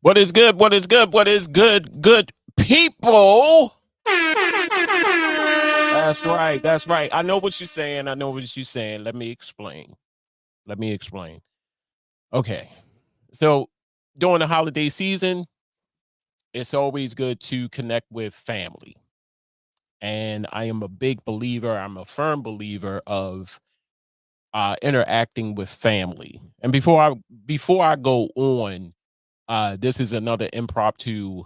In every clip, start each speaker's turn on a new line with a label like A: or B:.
A: What is good? What is good? What is good? Good people. That's right. That's right. I know what you're saying. I know what you're saying. Let me explain. Let me explain. Okay. So during the holiday season, it's always good to connect with family. And I am a big believer, I'm a firm believer of interacting with family. And before I go on, this is another impromptu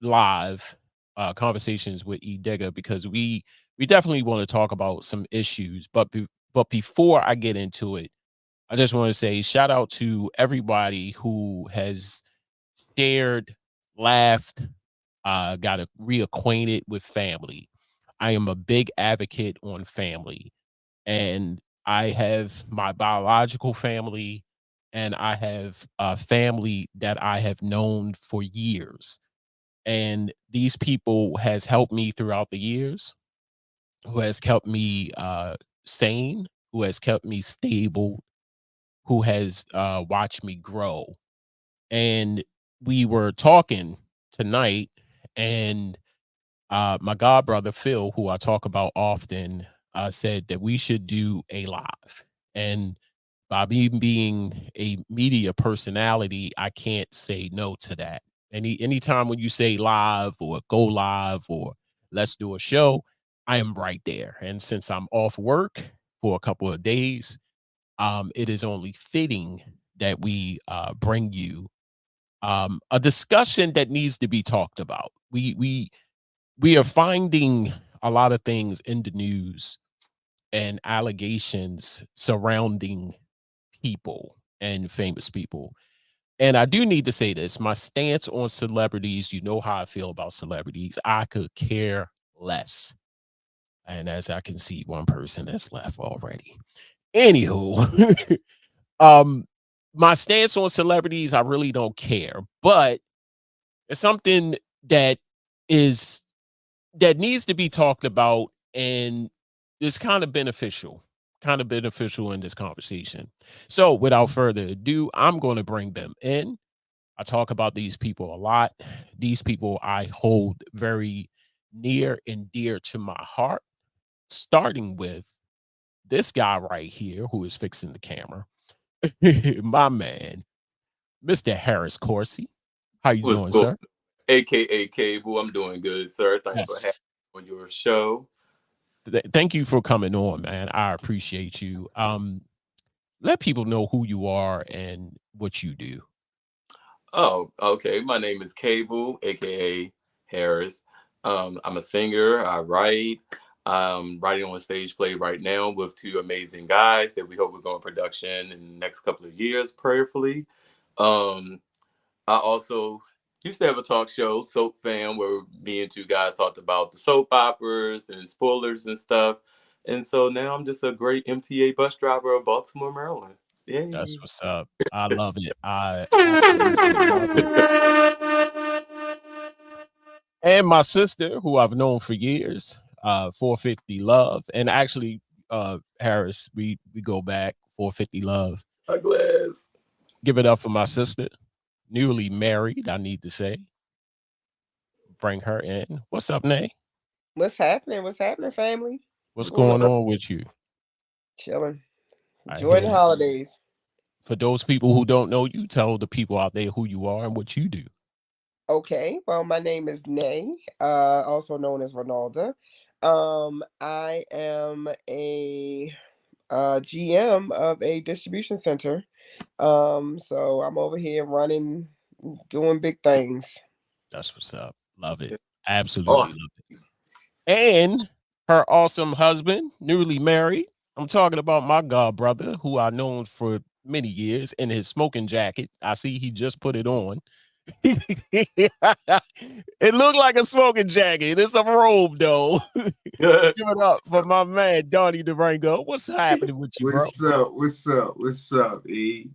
A: live conversations with Edigga because we definitely want to talk about some issues. But before I get into it, I just want to say shout out to everybody who has shared, laughed, got reacquainted with family. I am a big advocate on family, and I have my biological family, and I have a family that I have known for years. And these people has helped me throughout the years, who has kept me sane, who has kept me stable, who has watched me grow. And we were talking tonight, and my god brother Phil, who I talk about often, said that we should do a live. And by me being a media personality, I can't say no to that. Anytime when you say live or go live or let's do a show, I am right there. And since I'm off work for a couple of days, it is only fitting that we bring you a discussion that needs to be talked about. We are finding a lot of things in the news and allegations surrounding people and famous people. And I do need to say this, my stance on celebrities, you know how I feel about celebrities. I could care less. And as I can see, one person that's left already. Anywho, um, my stance on celebrities, I really don't care, but it's something that is that needs to be talked about and is kind of beneficial in this conversation. So, without further ado, I'm going to bring them in. I talk about these people a lot. These people I hold very near and dear to my heart, starting with this guy right here who is fixing the camera. My man, Mr. Harris Corsi. How you
B: What's
A: doing,
B: good?
A: sir?
B: AKA Cable. I'm doing good, sir. Thanks for having
A: Yes.
B: me on your show.
A: Thank you for coming on, man. I appreciate you. Let people know who you are and what you do.
B: Oh, okay. My name is Cable, aka Harris. I'm a singer. I write. I'm writing on a stage play right now with two amazing guys that we hope will go in production in the next couple of years, prayerfully. Um, I also used to have a talk show, Soap Fam, where me and two guys talked about the soap operas and spoilers and stuff. And so now I'm just a great MTA bus driver of Baltimore, Maryland.
A: That's
B: Yay.
A: what's up. I love it. I absolutely love it. And my sister, who I've known for years, 450 Love. And actually, Harris, we go back 450 Love.
B: A glass.
A: Give it up for my sister, newly married, I need to say. Bring her in. What's up, Nay?
C: What's happening? What's happening, family?
A: What's
C: What's
B: So,
A: going
C: up?
A: on with you?
C: Chilling.
A: I
C: Enjoying
A: hear
C: the
A: you.
C: holidays.
A: For those people who don't know you, tell the people out there who you are and what you do.
C: Okay. Well, my name is Nay, also known as Ronalda. I am a GM of a distribution center. So I'm over here running, doing big things.
A: That's what's up. Love it. Absolutely
B: awesome.
A: love it. And her awesome husband, newly married. I'm talking about my god brother, who I known for many years in his smoking jacket. I see he just put it on. It looked like a smoking jacket. It's a robe, though. Give it up for my man, Donnie Durango. What's happening with you, bro?
D: What's up? What's up? What's up, E?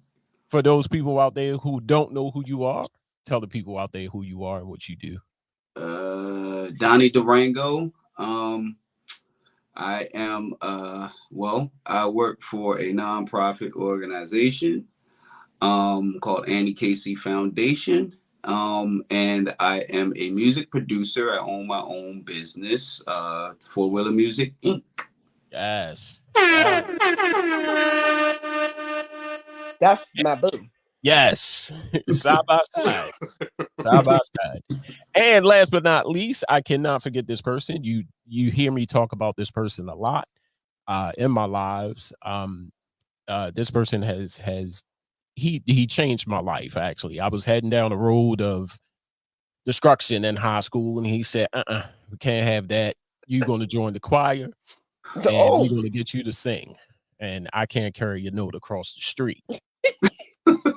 A: For those people out there who don't know who you are, tell the people out there who you are and what you do.
D: Donnie Durango. I am I work for a nonprofit organization. called Annie Casey Foundation. And I am a music producer. I own my own business, Four Wheeler Music Inc.
A: Yes. Yes.
C: That's my boo.
A: Yes. Side by side. Side by side. And last but not least, I cannot forget this person. You hear me talk about this person a lot in my lives. This person has he changed my life. Actually, I was heading down the road of destruction in high school, and he said, we can't have that. You're going to join the choir, and we're
C: Oh,
A: going to get you to sing. And I can't carry your note across the street.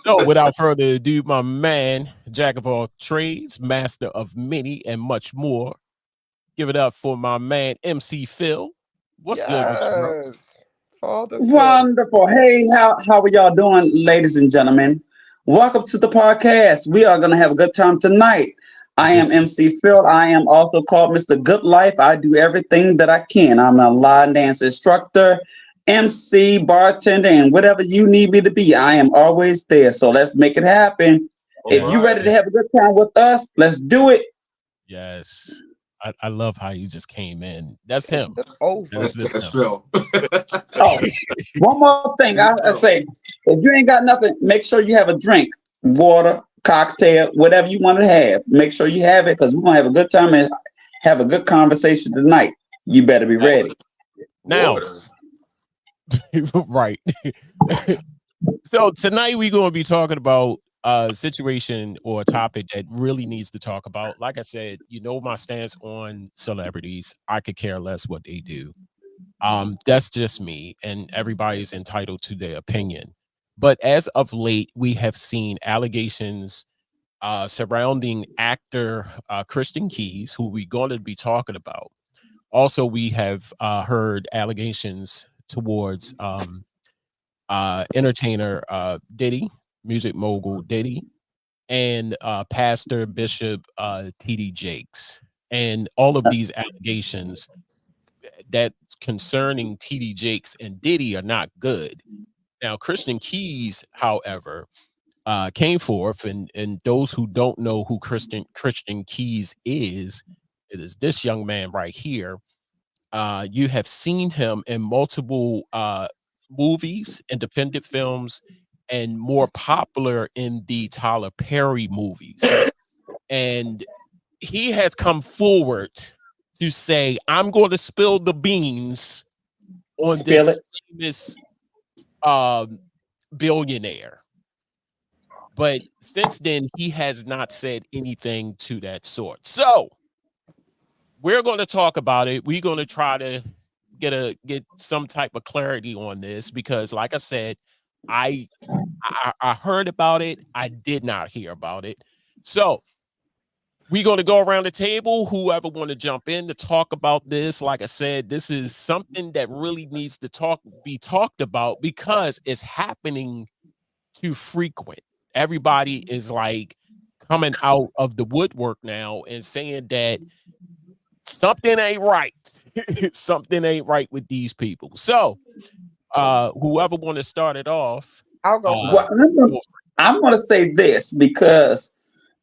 A: So, without further ado, my man, jack of all trades, master of many, and much more. Give it up for my man, MC Phil. What's good with you, bro?
C: yes. Father Phil.
E: Wonderful. Hey, how are y'all doing, ladies and gentlemen? Welcome to the podcast. We are gonna have a good time tonight. I am
A: Just
E: MC Phil. I am also called Mr. Good Life. I do everything that I can. I'm a line dance instructor, MC, bartender, and whatever you need me to be. I am always there. So let's make it happen.
B: All
E: If you're
A: yes,
B: right.
E: ready to have a good time with us, let's do it.
A: yes. I love how you just came in. That's him.
C: It's over.
A: That's just
D: That's
A: him.
D: Phil.
E: Oh, one more thing. I
D: Phil.
E: say, if you ain't got nothing, make sure you have a drink, water, cocktail, whatever you want to have. Make sure you have it because we're gonna have a good time and have a good conversation tonight. You better be ready.
A: Now,
B: Water.
A: right. So tonight we're going to be talking about a situation or a topic that really needs to talk about. Like I said, you know my stance on celebrities. I could care less what they do. That's just me, and everybody's entitled to their opinion. But as of late, we have seen allegations surrounding actor Christian Keys, who we're going to be talking about. Also, we have heard allegations towards entertainer Diddy, music mogul Diddy, and Pastor Bishop TD Jakes. And all of these allegations that concerning TD Jakes and Diddy are not good. Now, Christian Keys, however, came forth, and those who don't know who Christian Keys is, it is this young man right here. You have seen him in multiple movies, independent films, and more popular in the Tyler Perry movies. And he has come forward to say, I'm going to spill the beans on
E: Spill
A: this
E: it.
A: famous um, billionaire. But since then, he has not said anything to that sort. So we're going to talk about it. We're going to try to get some type of clarity on this because, like I said, I I heard about it. I did not hear about it. So we're going to go around the table. Whoever want to jump in to talk about this, like I said, this is something that really needs to be talked about because it's happening too frequent. Everybody is like coming out of the woodwork now and saying that something ain't right. Something ain't right with these people. So, whoever want to start it off,
C: I'll go
A: uh,
E: Well,
C: first.
A: go
E: I'm gonna say this because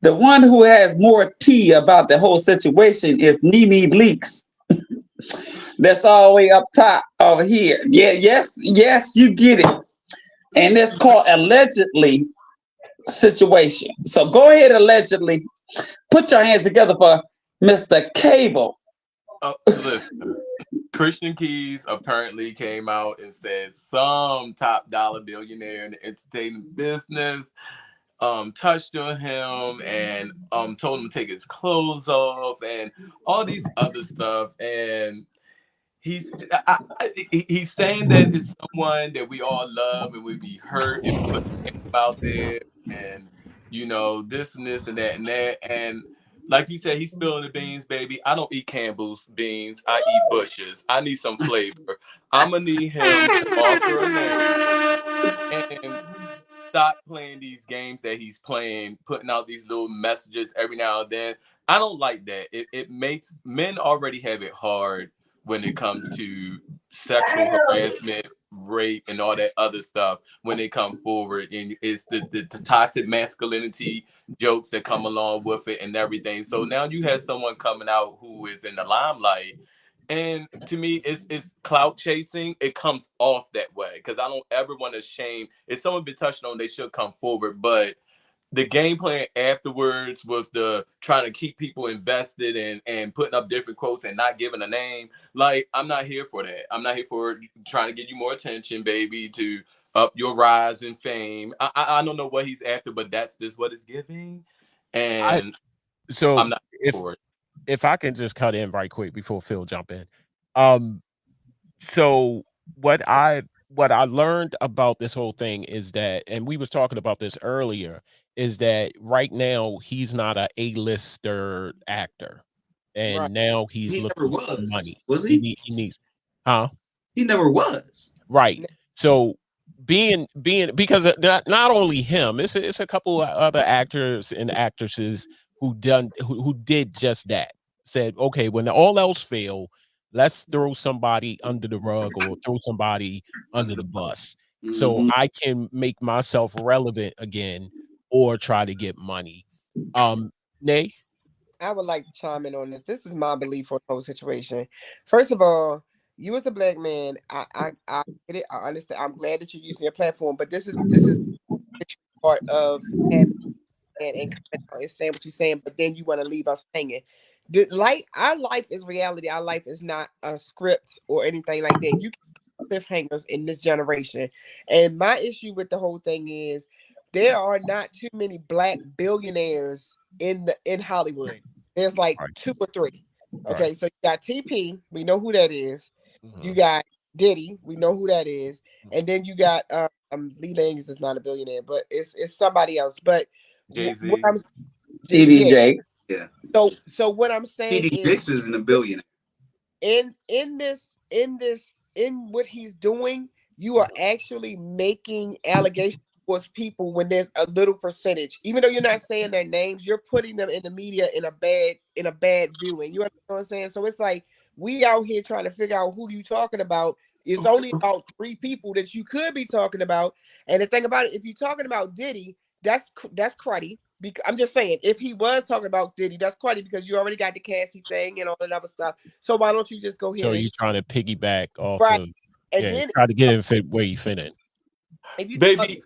E: the one who has more tea about the whole situation is Nene Leaks. That's all the way up top over here. Yeah, yes, you get it. And that's called allegedly situation. So go ahead, allegedly. Put your hands together for Mr. Cable.
B: Listen, Christian Keys apparently came out and said some top dollar billionaire in the entertainment business touched on him and told him to take his clothes off and all these other stuff. And he's saying that it's someone that we all love and would be hurt if we put his name out there and this and this and that and that. And like you said, he's spilling the beans, baby. I don't eat Campbell's beans. I eat Bush's. I need some flavor. I'm gonna need him to offer a name and stop playing these games that he's playing, putting out these little messages every now and then. I don't like that. It makes men already have it hard when it comes to sexual harassment, rape, and all that other stuff when they come forward, and it's the toxic masculinity jokes that come along with it and everything. So now you have someone coming out who is in the limelight, and to me, it's clout chasing. It comes off that way because I don't ever want to shame. If someone been touched on, they should come forward, but the game plan afterwards with the trying to keep people invested and putting up different quotes and not giving a name, like I'm not here for that. I'm not here for trying to get you more attention, baby, to up your rise in fame. I don't know what he's after, but that's just what it's giving,
A: I
B: and
A: so
B: I'm not here
A: if
B: for it.
A: if I can just cut in right quick before Phil jump in. Um, so what I learned about this whole thing is that, and we was talking about this earlier, is that right now he's not a A-lister actor,
C: Right.
A: and now he's
D: He never
A: looking for
D: was.
A: money.
D: Was he?
A: He needs, huh?
D: He never was.
A: Right. So being because not only him, it's a couple of other actors and actresses who did just that. Said, okay, when all else fail, let's throw somebody under the rug or throw somebody under the bus so
D: Mhm.
A: I can make myself relevant again or try to get money. Nay,
C: I would like to chime in on this. This is my belief on the whole situation. First of all, you as a black man, I get it. I understand. I'm glad that you're using your platform, but this is part of having and coming out and saying what you're saying, but then you want to leave us hanging. Our life is reality. Our life is not a script or anything like that. You can cliffhangers in this generation. And my issue with the whole thing is there are not too many black billionaires in Hollywood. There's like
A: right,
C: two or three.
A: right.
C: Okay, so you got TP, we know who that is. You
A: Mhm,
C: got Diddy, we know who that is,
A: mhm.
C: and then you got Lee Daniels is not a billionaire, but it's somebody else. But what
B: Jay-Z.
C: I'm
E: TD
C: yeah.
E: Jakes.
D: Yeah.
C: So what I'm saying
D: TD
C: is
D: Jakes isn't a billionaire.
C: in what he's doing, you are actually making allegations towards people when there's a little percentage. Even though you're not saying their names, you're putting them in the media in a bad viewing. You understand what I'm saying? So it's like we out here trying to figure out who you talking about. It's only about three people that you could be talking about. And the thing about it, if you're talking about Diddy, that's cruddy. Because I'm just saying, if he was talking about Diddy, that's cruddy because you already got the Cassie thing and all that other stuff. So why don't you just go
A: So
C: ahead and
A: you're trying to piggyback off
C: right?
A: of,
C: And
A: yeah,
C: then
A: try to get him fit where you fit in.
C: if you
B: Baby,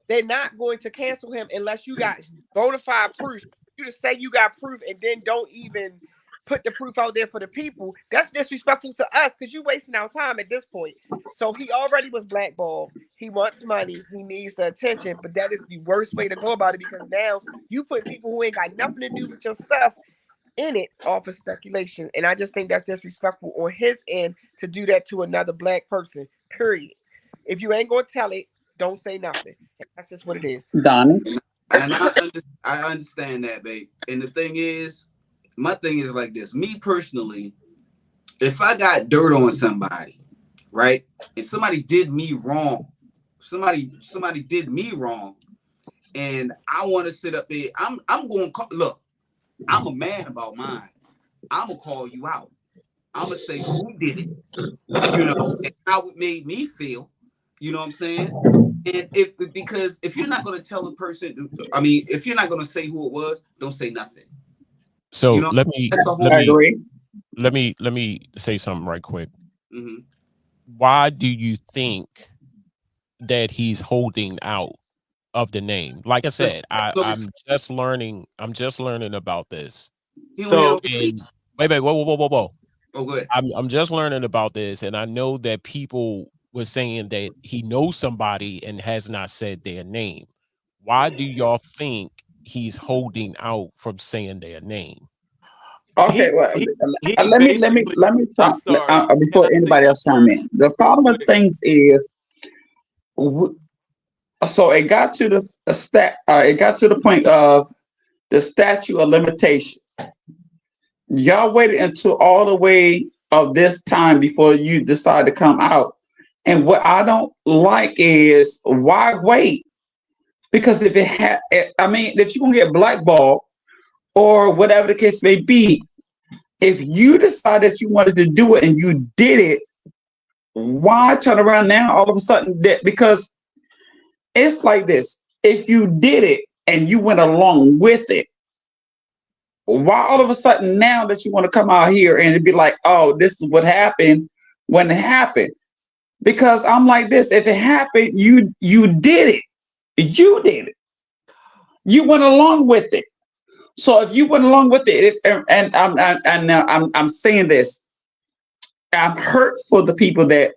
C: they're not going to cancel him unless you got bona fide proof. You just say you got proof and then don't even put the proof out there for the people. That's disrespectful to us because you're wasting our time at this point. So he already was blackballed. He wants money. He needs the attention, but that is the worst way to go about it because now you put people who ain't got nothing to do with your stuff in it off of speculation. And I just think that's disrespectful on his end to do that to another black person. Period. If you ain't gonna tell it, don't say nothing. And that's just what it is.
E: Donnie.
D: I understand that, babe. And the thing is, my thing is like this. Me personally, if I got dirt on somebody, right, and somebody did me wrong, somebody did me wrong, and I want to sit up there, I'm going to look. I'm a man about mine. I'm gonna call you out. I'm gonna say who did it, and how it made me feel. You know what I'm saying? And because if you're not gonna tell a person, I mean, if you're not gonna say who it was, don't say nothing. You
A: So
D: know,
A: let me
D: that's the
A: let
E: I
D: whole.
A: me
E: agree.
A: let me say something right quick.
D: Mm-hmm.
A: Why do you think that he's holding out of the name? Like I said, I'm just learning about this.
D: He don't head
B: so
A: And
D: overseas.
A: wait, whoa.
D: Oh, good.
A: I'm just learning about this, and I know that people were saying that he knows somebody and has not said their name. Why do y'all think he's holding out from saying their name?
E: Okay,
B: he
E: well,
B: he he
E: let
B: basically.
E: me
B: I'm
E: chime
B: sorry. Can
E: before
B: I say
E: anybody
B: something
E: else chime in.
B: first,
E: The
B: real
E: problem with
B: quick?
E: things is, w- so it got to it got to the point of the statute of limitation. Y'all waited until all the way of this time before you decide to come out. And what I don't like is why wait? Because if it had, I mean, if you're gonna get blackballed or whatever the case may be, if you decide that you wanted to do it and you did it, Why turn around now all of a sudden? That because it's like this. If you did it and you went along with it, why all of a sudden now that you want to come out here and be like, oh, this is what happened when it happened? Because I'm like this. If it happened, you did it. You did it. You went along with it. So if you went along with it, and I'm saying this, I'm hurt for the people that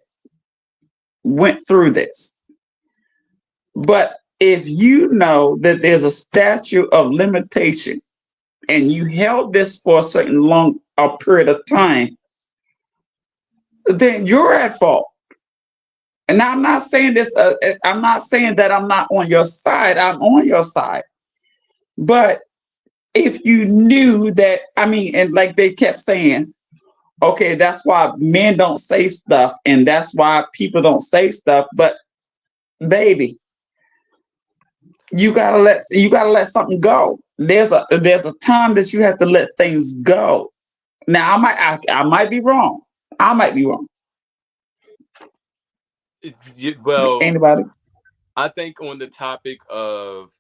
E: went through this. But if you know that there's a statute of limitation and you held this for a certain long period of time, then you're at fault. And I'm not saying this, I'm not saying that I'm not on your side. I'm on your side. But if you knew that, I mean, and like they kept saying, okay, that's why men don't say stuff and that's why people don't say stuff. But baby, you gotta let something go. There's a time that you have to let things go. Now I might be wrong. I might be wrong.
B: Well,
E: Anybody?
B: I think on the topic of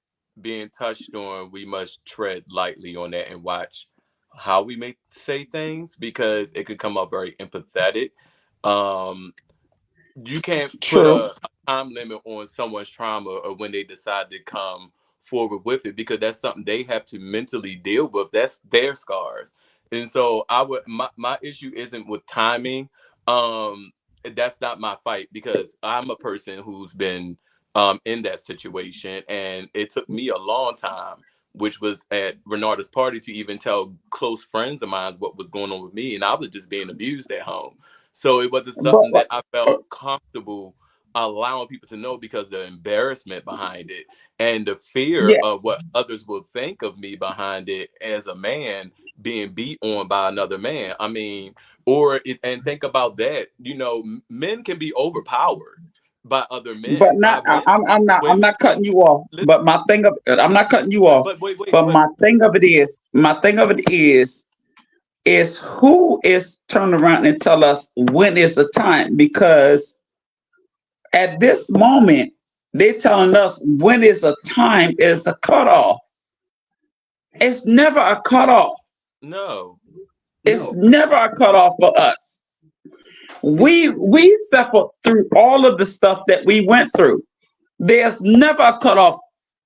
B: being touched on, we must tread lightly on that and watch how we may say things because it could come up very empathetic. Um, you can't put
E: True.
B: a time limit on someone's trauma or when they decide to come forward with it because that's something they have to mentally deal with. That's their scars. And so my issue isn't with timing. Um that's not my fight because I'm a person who's been in that situation and it took me a long time which was at Renata's party to even tell close friends of mine what was going on with me and I was just being abused at home. So it wasn't
E: But
B: something that I felt comfortable allowing people to know because the embarrassment behind it and the fear
E: yeah,
B: of what others will think of me behind it as a man being beat on by another man. I mean, and think about that. You know, men can be overpowered by other
E: but
B: men,
E: not
B: by women.
E: I'm
B: Women
E: not
B: can
E: cutting you off.
B: listen,
E: But my thing of I'm not cutting you off.
B: but wait,
E: But my thing of it is who is turning around and tell us when is the time? Because at this moment, they're telling us when is a time is a cutoff. It's never a cutoff.
B: no.
E: It's
D: No,
E: never a cutoff for us.
D: it's
E: We suffered through all of the stuff that we went through. There's never a cutoff.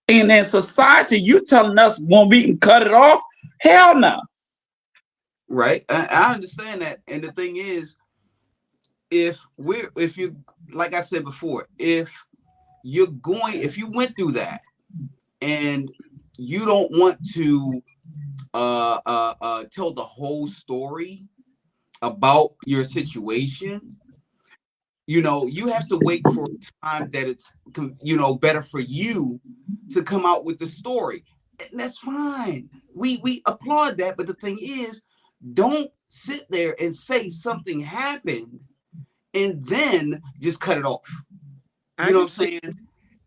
E: And in society, you telling us when we can cut it off? Hell no.
D: right. I understand that. And the thing is, if you, like I said before, if you went through that and you don't want to tell the whole story about your situation, you have to wait for a time that it's better for you to come out with the story, and that's fine. We applaud that, but the thing is, don't sit there and say something happened and then just cut it off. You know what I'm saying?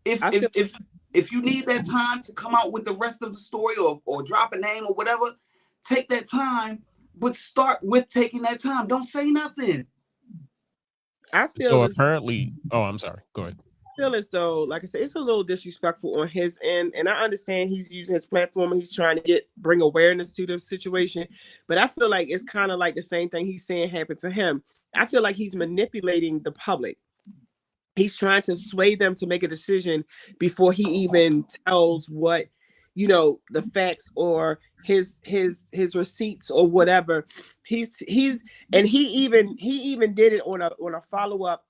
D: If
C: I
D: if
C: feel
D: if if you need that time to come out with the rest of the story or drop a name or whatever, take that time, but start with taking that time. Don't say nothing.
C: I
A: So
C: feel as
A: apparently, oh, I'm sorry. Go ahead.
C: feel as though, like I said, it's a little disrespectful on his end, and I understand he's using his platform and he's trying to bring awareness to the situation. But I feel like it's kind of like the same thing he's saying happened to him. I feel like he's manipulating the public. He's trying to sway them to make a decision before he even tells what the facts or his receipts or whatever. He's and he even did it on a follow-up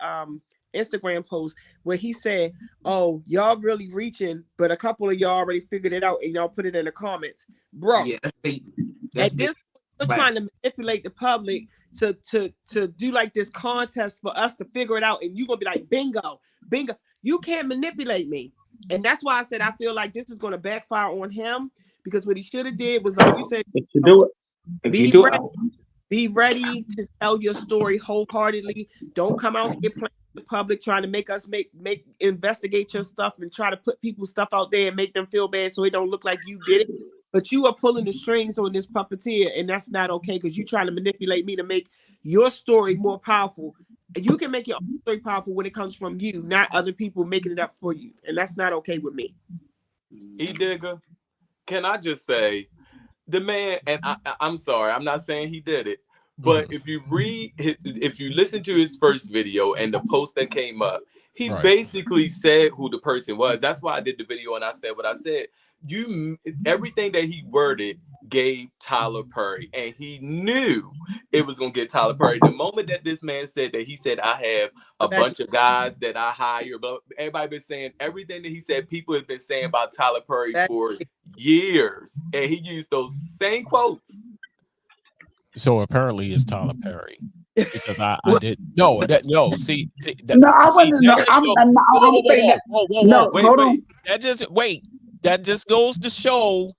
C: Instagram post where he said, oh, y'all really reaching, but a couple of y'all already figured it out and y'all put it in the comments. Bro,
D: Yeah, that's bait. That's
C: at
D: bait.
C: this point, we're trying to manipulate the public to do like this contest for us to figure it out, and you're gonna be like, bingo, bingo. You can't manipulate me. And that's why I said I feel like this is gonna backfire on him, because what he should have did was, like you said,
E: If you do it, if you
C: be
E: do it,
C: ready. Be ready to tell your story wholeheartedly. Don't come out here playing the public, trying to make us make investigate your stuff and try to put people's stuff out there and make them feel bad so it don't look like you did it. But you are pulling the strings on this puppeteer, and that's not okay, because you're trying to manipulate me to make your story more powerful. you can make your own story powerful when it comes from you, not other people making it up for you, and that's not okay with me.
B: Edigga, can I just say, the man, and I'm sorry, I'm not saying he did it, but if you listen to his first video and the post that came up, he basically said who the person was. That's why I did the video and I said what I said. Everything that he worded gave Tyler Perry, and he knew it was gonna get Tyler Perry. The moment that this man said that, he said, I have a bunch of guys that I hire, but everybody been saying everything that he said, people have been saying about Tyler Perry for years, and he used those same quotes.
A: So apparently it's Tyler Perry, because I did no. See,
E: no, I wasn't. No, I'm saying that. No, hold on.
A: That just goes to show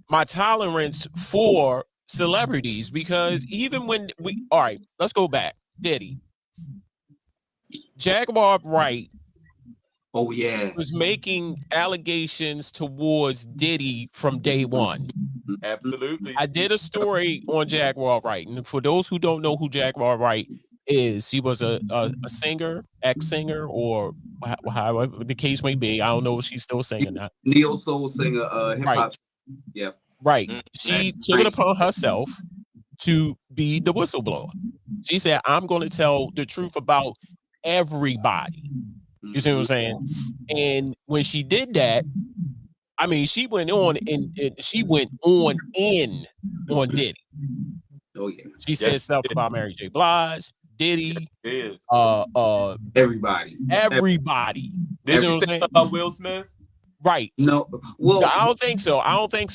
A: my tolerance for celebrities, because even when all right, let's go back. Diddy, Jaguar Wright,
D: oh yeah,
A: was making allegations towards Diddy from day one.
B: Absolutely.
A: I did a story on Jaguar Wright, and for those who don't know who Jaguar Wright is, he was a singer, ex-singer, or however the case may be. I don't know if she's still singing that.
D: Neo soul singer, hip hop. Yeah,
A: right. She took it upon herself to be the whistleblower. She said, "I'm going to tell the truth about everybody." You see what I'm saying? And when she did that, I mean, she went on and she went on Diddy.
D: Oh yeah.
A: She said stuff about Mary J. Blige, Diddy,
D: everybody.
B: Did you say about Will Smith?
A: Right.
D: No. Well,
A: I don't think so.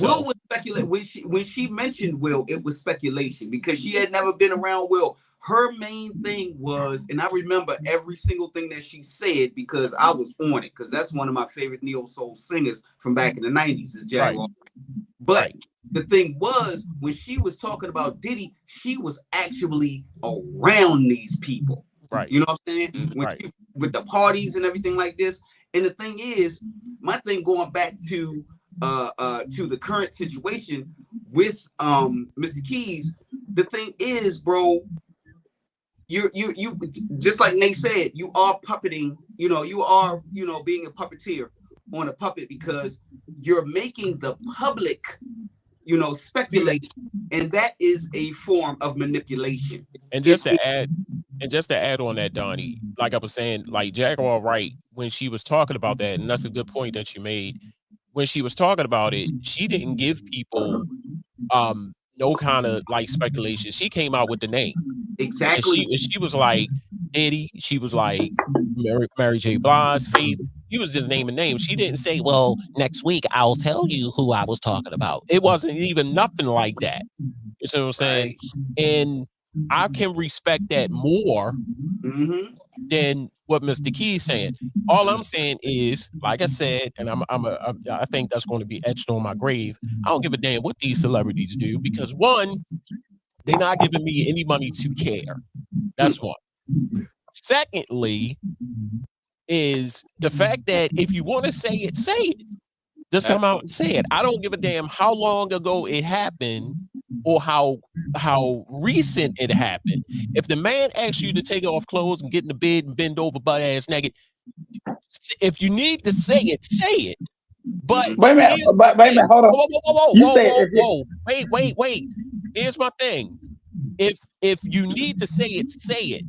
D: Will was speculate when she mentioned Will, it was speculation because she had never been around Will. Her main thing was, and I remember every single thing that she said because I was on it, because that's one of my favorite neo soul singers from back in the 90s is Jaguar. But the thing was, when she was talking about Diddy, she was actually around these people.
A: Right.
D: You know what I'm saying? When she, with the parties and everything like this. And the thing is, my thing going back to the current situation with Mr. Keys, the thing is, bro, you just like Nate said, you are puppeting, you are being a puppeteer on a puppet because you're making the public speculate, and that is a form of manipulation.
A: And just to add on that, Donnie, like I was saying, like Jaguar Wright, when she was talking about that, and that's a good point that you made, when she was talking about it, she didn't give people no kind of like speculation. She came out with the name.
D: Exactly.
A: And she was like Diddy, she was like Mary J. Blige, Faith. He was just naming names. She didn't say, well, next week I'll tell you who I was talking about. It wasn't even nothing like that. You see what I'm saying? And I can respect that more than what Mr. Key's saying. All I'm saying is, like I said, and I think that's going to be etched on my grave. I don't give a damn what these celebrities do, because one, they're not giving me any money to care. That's one. Secondly, is the fact that if you want to say it, say it. Just come out and say it. I don't give a damn how long ago it happened or how recent it happened. If the man asks you to take off clothes and get in the bed and bend over butt ass naked, if you need to say it, say it. But
E: wait a minute, hold on.
A: Whoa. Wait. Here's my thing. If you need to say it, say it.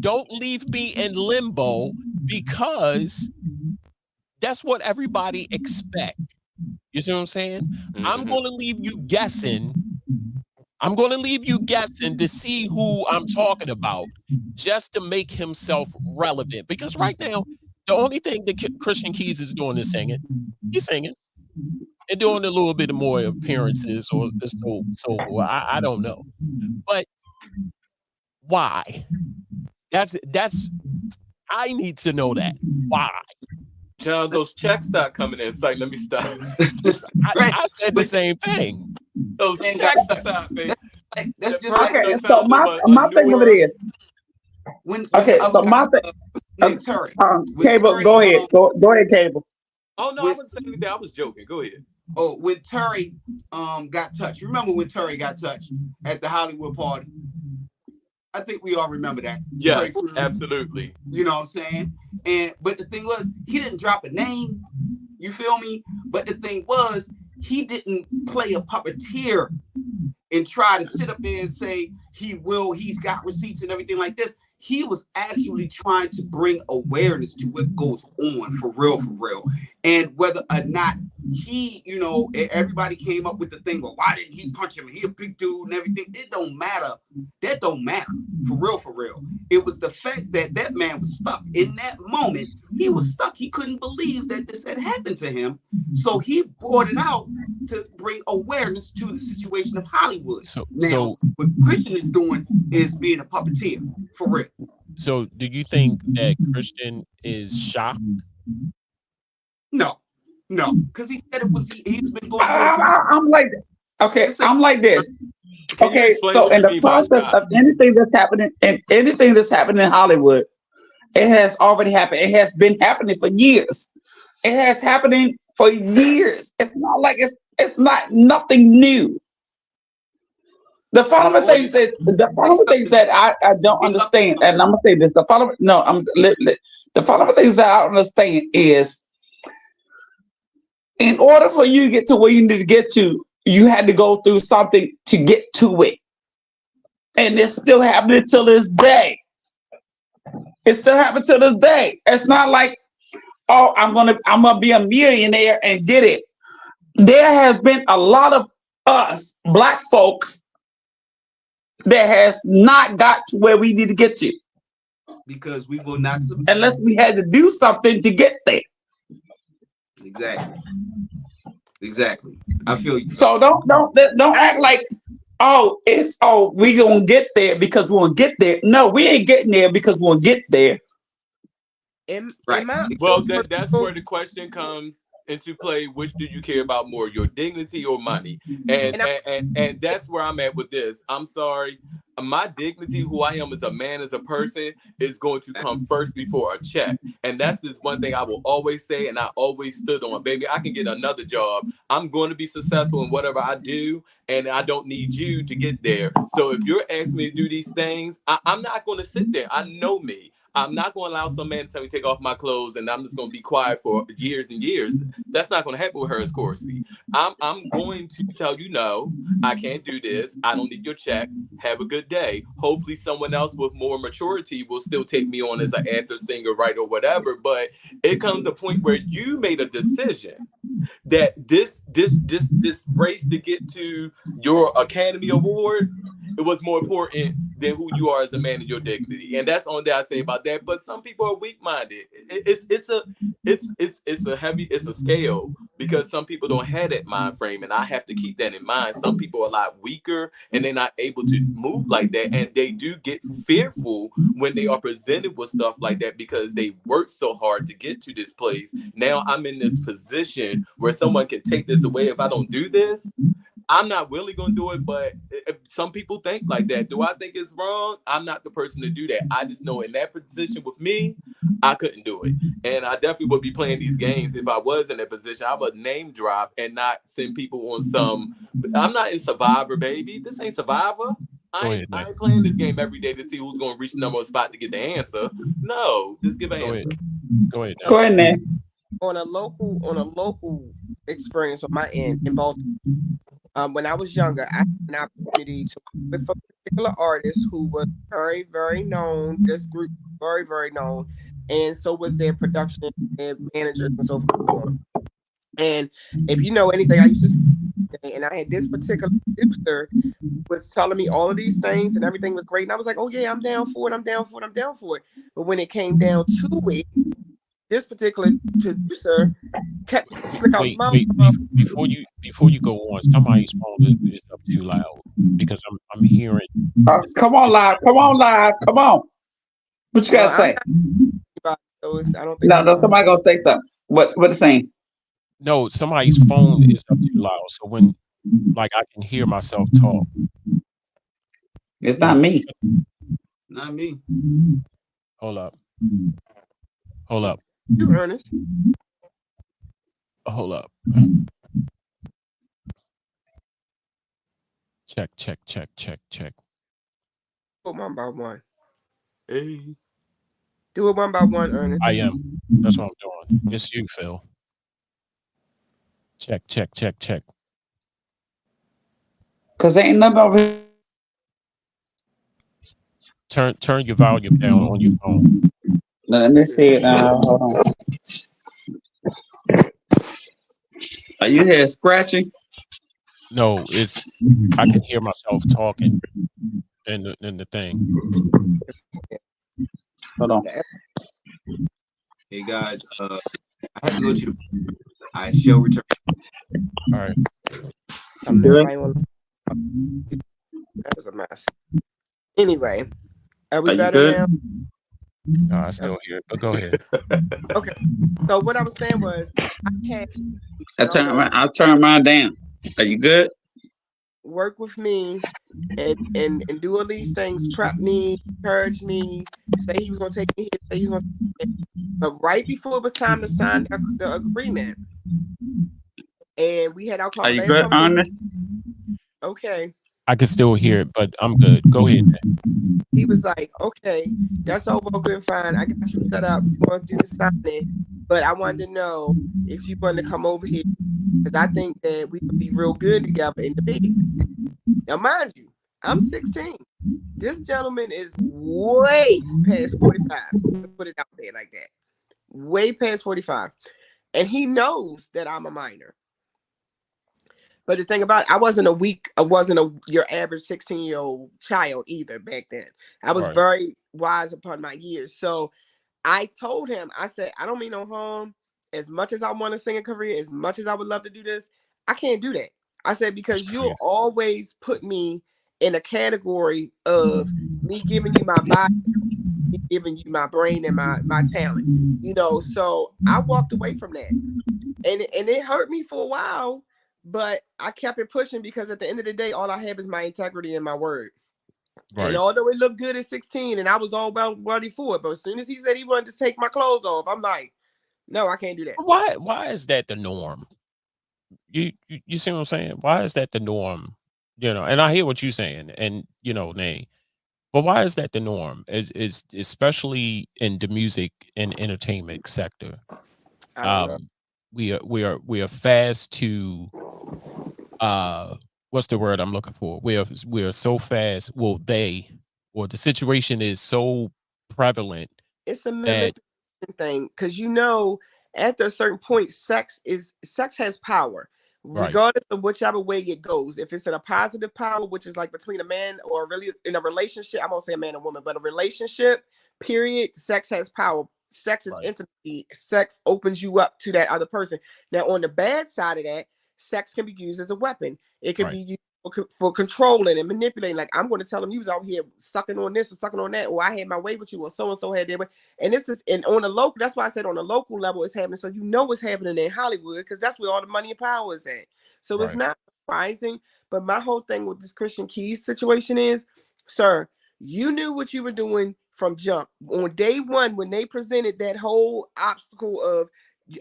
A: Don't leave me in limbo, because that's what everybody expects. You see what I'm saying? I'm going to leave you guessing. I'm going to leave you guessing to see who I'm talking about, just to make himself relevant. Because right now, the only thing that Christian Keys is doing is singing. He's singing and doing a little bit more appearances, or so I don't know. But why? That's I need to know that. Why?
B: John, those checks start coming in. It's like, let me stop.
A: I said the same thing.
B: Those checks stop, man.
D: That's just
E: okay. So my thing of it is, Cable, go ahead. Go ahead, Cable.
B: Oh no, I wasn't saying anything. I was joking. Go ahead.
D: Oh, when Terry got touched. Remember when Terry got touched at the Hollywood party? I think we all remember that.
B: Yes,
D: Breakthrough.
B: absolutely.
D: You know what I'm saying? But the thing was, he didn't drop a name. You feel me? But the thing was, he didn't play a puppeteer and try to sit up there and say he's got receipts and everything like this. He was actually trying to bring awareness to what goes on for real. And whether or not he, everybody came up with the thing, well, why didn't he punch him? He a big dude and everything. It don't matter. That don't matter. For real. It was the fact that that man was stuck. In that moment, he was stuck. He couldn't believe that this had happened to him. So he brought it out to bring awareness to the situation of Hollywood. Now, what Christian is doing is being a puppeteer, for real.
A: So do you think that Christian is shocked?
D: No, because he said it was, he's been going through
E: I'm like, okay, I'm like this. Okay, so in the process of anything that's happening in Hollywood, it has already happened. It has been happening for years. It has happening for years. It's not like it's not nothing new. The following things that I don't understand, and I'm gonna say this. The following things that I understand is, in order for you to get to where you need to get to, you had to go through something to get to it. And it's still happening till this day. It's still happening till this day. It's not like, oh, I'm gonna be a millionaire and get it. There has been a lot of us Black folks that has not got to where we need to get to.
D: Because we will not submit.
E: Unless we had to do something to get there.
D: Exactly. I feel you.
E: So don't act like, we gonna get there because we're gonna get there. No, we ain't getting there because we're gonna get there.
B: Well, that's where the question comes into play. Which do you care about more, your dignity or money? And that's where I'm at with this. I'm sorry. My dignity, who I am as a man, as a person, is going to come first before a check. And that's this one thing I will always say, and I always stood on. Baby, I can get another job. I'm going to be successful in whatever I do, and I don't need you to get there. So if you're asking me to do these things, I'm not going to sit there. I know me. I'm not going to allow some man to tell me to take off my clothes and I'm just going to be quiet for years and years. That's not going to happen with her as Corsi. I'm going to tell you, no, I can't do this. I don't need your check. Have a good day. Hopefully someone else with more maturity will still take me on as an actor, singer, writer, or whatever. But it comes a point where you made a decision that this race to get to your Academy Award, it was more important than who you are as a man and your dignity. And that's all that I say about that. But some people are weak-minded. It's a scale, because some people don't have that mind frame, and I have to keep that in mind. Some people are a lot weaker and they're not able to move like that, and they do get fearful when they are presented with stuff like that because they worked so hard to get to this place. Now I'm in this position where someone can take this away if I don't do this. I'm not really going to do it, but some people think like that. Do I think it's wrong? I'm not the person to do that. I just know in that position with me, I couldn't do it. And I definitely would be playing these games if I was in that position. I would name drop and not send people on some. I'm not in Survivor, baby. This ain't Survivor. I ain't playing this game every day to see who's going to reach the number one spot to get the answer. No, just give an answer.
A: Go ahead.
E: Go ahead, Nick.
C: On a local experience on my end in Baltimore, when I was younger, I had an opportunity to work with a particular artist who was very, very known. This group very, very known, and so was their production and managers and so forth. And if you know anything, I used to, and I had this particular producer was telling me all of these things, and everything was great. And I was like, "Oh yeah, I'm down for it. I'm down for it. I'm down for it." But when it came down to it, this particular producer kept slick out.
A: Wait, before you go on, somebody's phone is up too loud because I'm hearing.
E: Come on, live. Come on. What you gotta say?
C: I don't think.
E: No, somebody gonna say something. What it's saying?
A: No, somebody's phone is up too loud. So when, like, I can hear myself talk.
E: It's not me.
D: Not me.
A: Hold up.
C: You, Ernest.
A: Hold up. Check.
C: it one by one.
B: Hey.
C: Do it one by one, Ernest.
A: I am. That's what I'm doing. It's you, Phil. Check, check, check, check.
E: Cause ain't nothing over here.
A: Turn your volume down on your phone.
E: Let me see it. Hold on. Are you here scratching?
A: No, it's I can hear myself talking in the thing.
E: Hold on.
D: Hey guys, I have to go to the. I shall return.
A: All right.
E: Good.
C: That is a mess. Anyway, are we
E: Are you
C: better
E: good?
C: now?
A: No, I still hear it, but go ahead.
C: Okay. So what I was saying was, I had
E: I'll turn mine down. Are you good?
C: work with me and do all these things, prep me, encourage me, say he was going to take me here, say he was going to take me here. But right before it was time to sign the agreement, and we had our
E: Are you
C: last
E: good,
C: conversation.
E: Ernest?
C: Okay.
A: I can still hear it, but I'm good. Go ahead.
C: He was like, okay, that's all well good and fine. I got you set up. We're going to do the signing. But I wanted to know if you wanted to come over here, because I think that we would be real good together in the bed. Now, mind you, I'm 16. This gentleman is way past 45. Let's put it out there like that. Way past 45. And he knows that I'm a minor. But the thing about it, I wasn't your average 16-year-old child either back then. I was very wise upon my years. So I told him, I said, I don't mean no harm. As much as I want to sing a career, as much as I would love to do this, I can't do that. I said, because you'll always put me in a category of me giving you my body, me giving you my brain and my talent. So I walked away from that. And it hurt me for a while, but I kept it pushing because at the end of the day, all I have is my integrity and my word. Right. And although it looked good at 16 and I was all about ready for it, but as soon as he said he wanted to take my clothes off, I'm like, no, I can't do that.
A: Why is that the norm? You see what I'm saying? Why is that the norm? And I hear what you're saying, and Nay. But why is that the norm? Is especially in the music and entertainment sector.
C: I don't know.
A: We are fast to what's the word I'm looking for? We are so fast. Well, the situation is so prevalent.
C: It's a manipulation thing because after a certain point, sex has power, regardless of whichever way it goes. If it's in a positive power, which is like between a man or really in a relationship, I won't say a man and woman, but a relationship, period, sex has power. Sex is intimacy. Sex opens you up to that other person. Now, on the bad side of that, sex can be used as a weapon. It can be used for controlling and manipulating. Like, I'm going to tell him you was out here sucking on this or sucking on that, or I had my way with you, or so and so had their way. And this is on a local. That's why I said on a local level it's happening. So what's happening in Hollywood because that's where all the money and power is at. So it's not surprising. But my whole thing with this Christian Keys situation is, sir, you knew what you were doing from jump. On day one, when they presented that whole obstacle of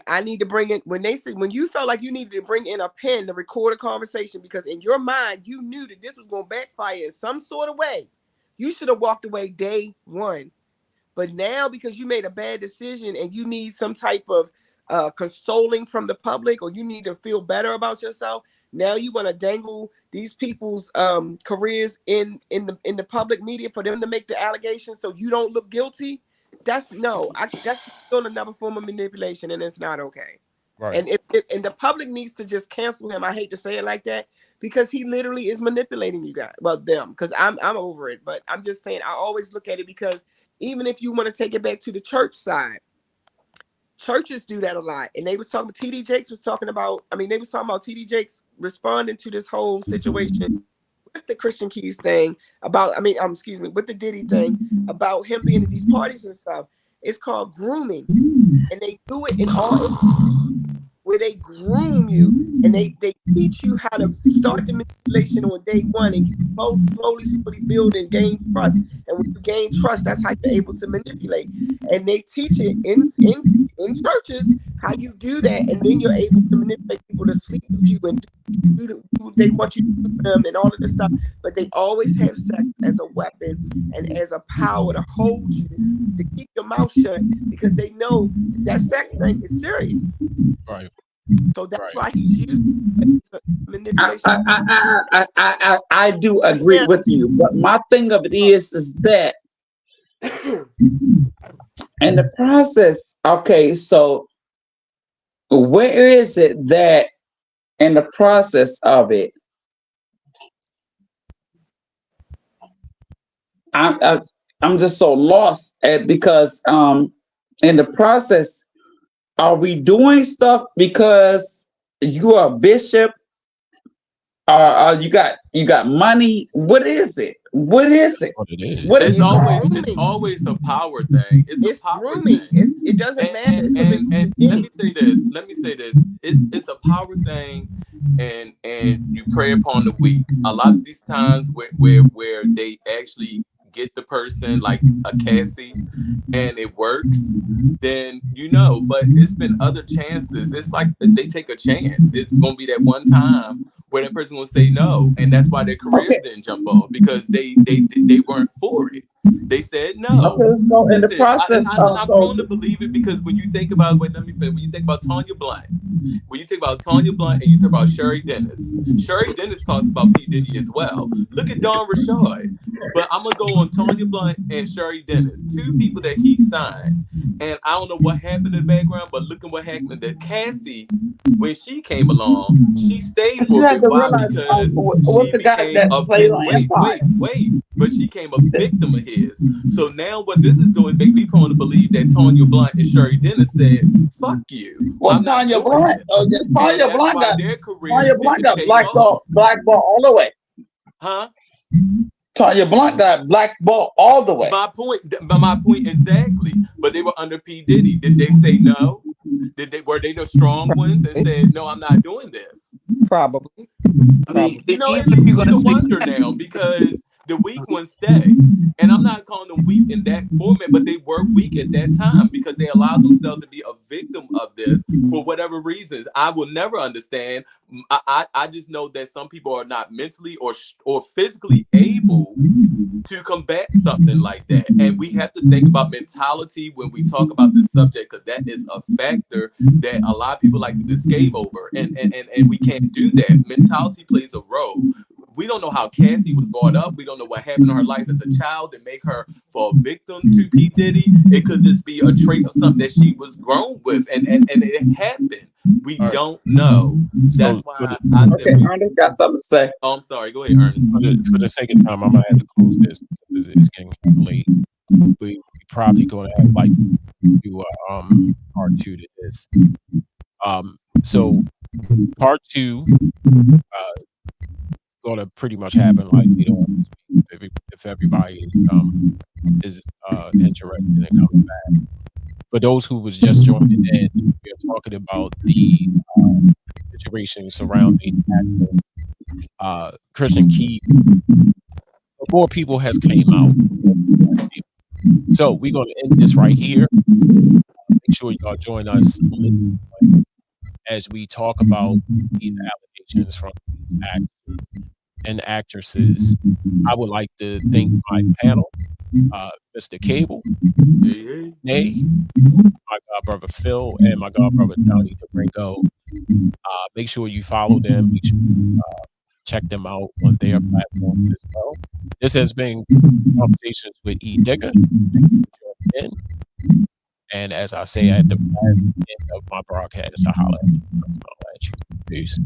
C: I need to bring in, when you felt like you needed to bring in a pen to record a conversation because in your mind you knew that this was going to backfire in some sort of way, you should have walked away day one. But now because you made a bad decision and you need some type of consoling from the public, or you need to feel better about yourself, now you want to dangle these people's careers in the public media for them to make the allegations so you don't look guilty. That's still another form of manipulation, and it's not okay. Right. And the public needs to just cancel him. I hate to say it like that because he literally is manipulating you guys. Well, them, because I'm over it. But I'm just saying, I always look at it because even if you want to take it back to the church side, churches do that a lot. And they was talking, TD Jakes was talking about, they was talking about TD Jakes responding to this whole situation with the Christian Keys thing about, with the Diddy thing about him being at these parties and stuff. It's called grooming. And they do it in all where they groom you and they teach you how to start the manipulation on day one, and you both slowly build and gain trust. And when you gain trust, that's how you're able to manipulate. And they teach it in churches how you do that, and then you're able to manipulate people to sleep with you and do what they want you to do for them and all of this stuff. But they always have sex as a weapon and as a power to hold you, to keep your mouth shut, because they know that sex thing is serious.
A: Right.
C: So that's
A: Right.
C: why he's using manipulation.
E: I do agree
C: Yeah.
E: with you, but my thing of it is that in the process, okay, so where is it that in the process of it, I'm just so lost at, because in the process, are we doing stuff because you are a bishop? You got money? What is it? What is
A: That's
E: it?
A: what it is.
E: What
B: It's
C: It's
B: always
C: grooming.
B: a power thing. It's a
C: It's
B: power
C: grooming.
B: thing.
C: It doesn't matter. It's from the
B: And let
C: beginning.
B: me say this. Let me say this. It's a power thing, and you prey upon the weak. A lot of these times where they actually get the person like a Cassie, and it works, then But it's been other chances. It's like they take a chance. It's gonna be that one time where that person will say no, and that's why their careers
E: Okay,
B: didn't jump off, because they weren't for it. They said no.
E: okay. So in the
B: Listen,
E: process
B: and
E: of
B: I'm prone to believe it, because when you think about wait, let me finish. When you think about Tanya Blunt, when you think about Tanya Blunt and you talk about Sherry Dennis, Sherry Dennis talks about P. Diddy as well. Look at Don Rashad. But I'm gonna go on Tanya Blunt and Sherry Dennis, two people that he signed. And I don't know what happened in the background, but look at what happened. That Cassie, when she came along, she stayed
E: but
B: for
E: you
B: a
E: have
B: bit.
E: to
B: Why?
E: realize
B: Because
E: what's
B: she
E: the guy
B: became
E: that
B: a
E: played on
B: wait,
E: Empire?
B: wait. But she became a victim of his. So now what this is doing make me prone to believe that Tanya Blunt and Sherry Dennis said, "Fuck you,
E: Well,
B: I'm not doing this." And that's why their careers
E: Tanya Blunt
B: didn't
E: got
B: take off.
E: blackball all the way.
B: Huh?
E: Tanya Blunt got blackball all the way.
B: My point exactly. But they were under P. Diddy. Did they say no? Were they the strong ones and said, "No, I'm not doing this"?
C: Probably.
D: I mean,
C: Probably.
B: It
D: even if you're
B: leads me
D: gonna
B: to
D: say
B: wonder now, because the weak ones stay. And I'm not calling them weak in that format, but they were weak at that time because they allowed themselves to be a victim of this for whatever reasons. I will never understand. I just know that some people are not mentally or physically able to combat something like that. And we have to think about mentality when we talk about this subject, because that is a factor that a lot of people like to escape over. And we can't do that. Mentality plays a role. We don't know how Cassie was brought up. We don't know what happened in her life as a child that make her for a victim to P. Diddy. It could just be a trait of something that she was grown with, and it happened. We
A: All right.
B: don't know. That's
A: So
B: why I said
E: Okay, Ernest got something to say.
B: Oh, I'm sorry. Go ahead, Ernest.
A: for the sake of time, I'm gonna have to close this because it's getting kind of late. We probably gonna have like do part two to this. So part two gonna pretty much happen like later on this week if everybody is interested in coming back. For those who was just joining in, we are talking about the situation surrounding Christian Key. More people has came out. So we're gonna end this right here. Make sure y'all join us as we talk about these allegations from these actors and actresses. I would like to thank my panel, Mr. Cable,
B: Hey.
A: Nay, my god brother Phil, and my god brother Johnny DeRingo. Make sure you follow them. Make sure you check them out on their platforms as well. This has been Conversations with Edigga. And as I say at the end of my broadcast, I holler at you. Peace.